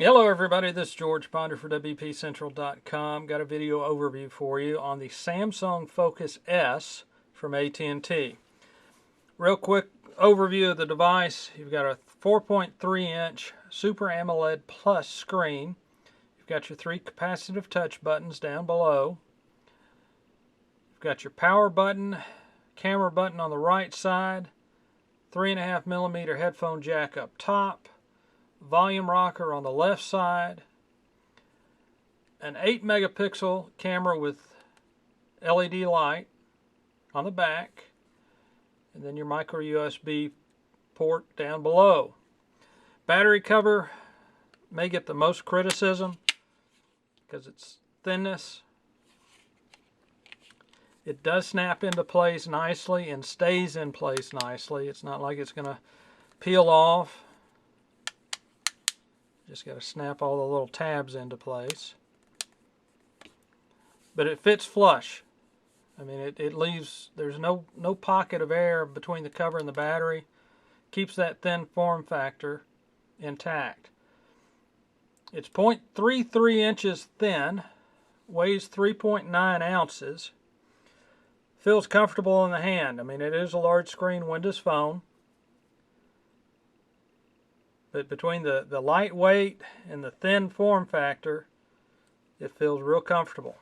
Hello everybody, this is George Ponder for WPCentral.com. Got a video overview for you on the Samsung Focus S from AT&T. Real quick overview of the device. You've got a 4.3-inch Super AMOLED Plus screen. You've got your 3 capacitive touch buttons down below. You've got your power button, camera button on the right side, 3.5mm headphone jack up top, volume rocker on the left side, an 8-megapixel camera with LED light on the back, and then your micro USB port down below. Battery cover may get the most criticism because its thinness. It does snap into place nicely and stays in place nicely. It's not like it's going to peel off. Just got to snap all the little tabs into place. But it fits flush. I mean, it leaves, there's no pocket of air between the cover and the battery. Keeps that thin form factor intact. It's 0.33 inches thin, weighs 3.9 ounces. Feels comfortable in the hand. I mean, it is a large screen Windows phone. But between the lightweight and the thin form factor, it feels real comfortable.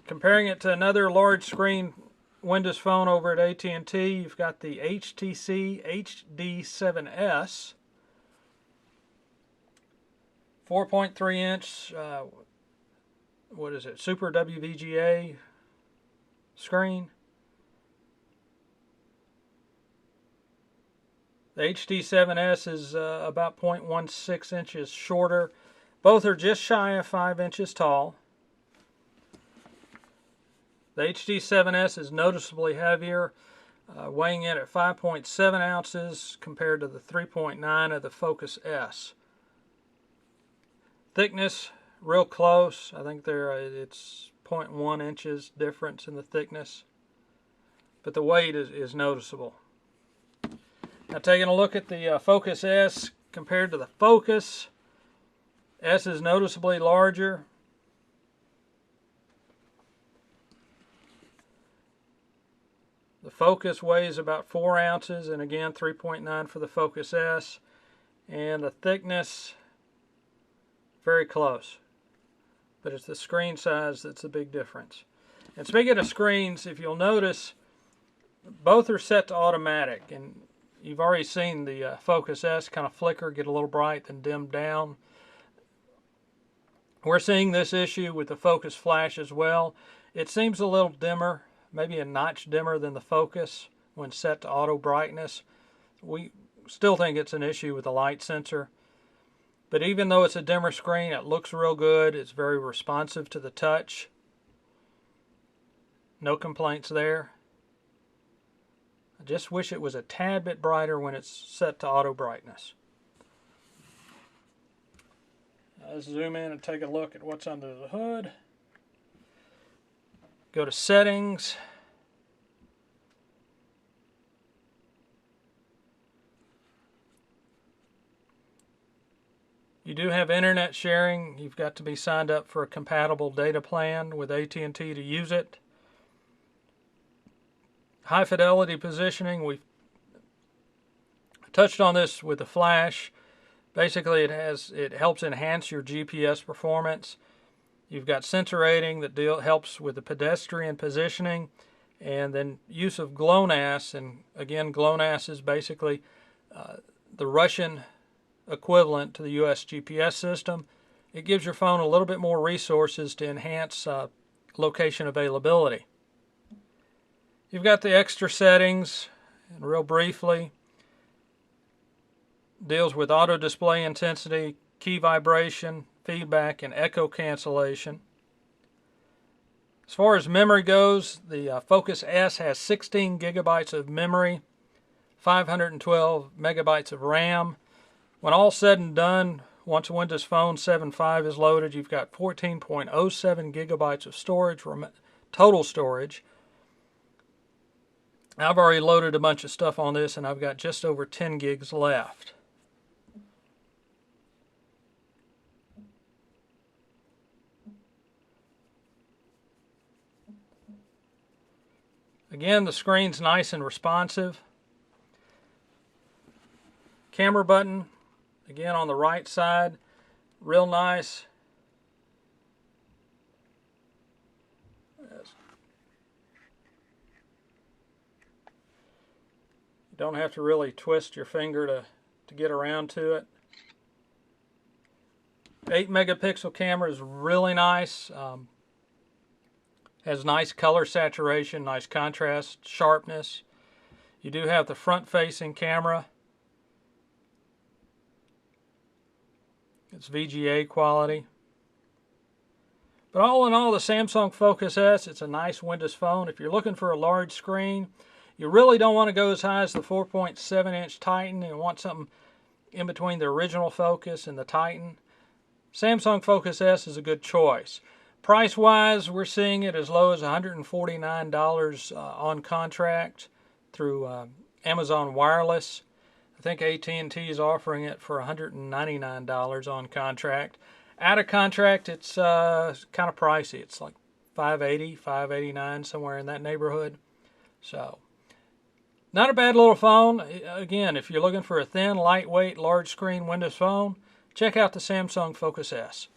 Comparing it to another large screen Windows phone over at AT&T, you've got the HTC HD7S. 4.3-inch, what is it, Super WVGA screen. The HD7S is about 0.16 inches shorter. Both are just shy of 5 inches tall. The HD7S is noticeably heavier, weighing in at 5.7 ounces compared to the 3.9 of the Focus S. Thickness, real close. I think it's 0.1 inches difference in the thickness. But the weight is noticeable. Now taking a look at the Focus S compared to the Focus, S is noticeably larger. The Focus weighs about 4 ounces, and again 3.9 for the Focus S. And the thickness, very close. But it's the screen size that's the big difference. And speaking of screens, if you'll notice, both are set to automatic. And you've already seen the Focus S kind of flicker, get a little bright, then dim down. We're seeing this issue with the Focus Flash as well. It seems a little dimmer, maybe a notch dimmer than the Focus when set to auto brightness. We still think it's an issue with the light sensor. But even though it's a dimmer screen, it looks real good. It's very responsive to the touch. No complaints there. I just wish it was a tad bit brighter when it's set to auto brightness. Let's zoom in and take a look at what's under the hood. Go to settings. You do have internet sharing. You've got to be signed up for a compatible data plan with AT&T to use it. High fidelity positioning, we've touched on this with the Flash. Basically it helps enhance your GPS performance. You've got sensor rating that helps with the pedestrian positioning, and then use of GLONASS. And again, GLONASS is basically the Russian equivalent to the US GPS system. It gives your phone a little bit more resources to enhance location availability. You've got the extra settings, and real briefly, deals with auto display intensity, key vibration, feedback, and echo cancellation. As far as memory goes, the Focus S has 16 gigabytes of memory, 512 megabytes of RAM. When all said and done, once Windows Phone 7.5 is loaded, you've got 14.07 gigabytes of storage, total storage. I've already loaded a bunch of stuff on this, and I've got just over 10 gigs left. Again, the screen's nice and responsive. Camera button, again on the right side, real nice. You don't have to really twist your finger to get around to it. 8 megapixel camera is really nice. Has nice color saturation, nice contrast, sharpness. You do have the front-facing camera. It's VGA quality. But all in all, the Samsung Focus S, it's a nice Windows phone. If you're looking for a large screen, you really don't want to go as high as the 4.7-inch Titan and want something in between the original Focus and the Titan. Samsung Focus S is a good choice. Price-wise, we're seeing it as low as $149 on contract through Amazon Wireless. I think AT&T is offering it for $199 on contract. Out of contract, it's kind of pricey. It's like $580, $589, somewhere in that neighborhood. So, not a bad little phone. Again, if you're looking for a thin, lightweight, large screen Windows phone, check out the Samsung Focus S.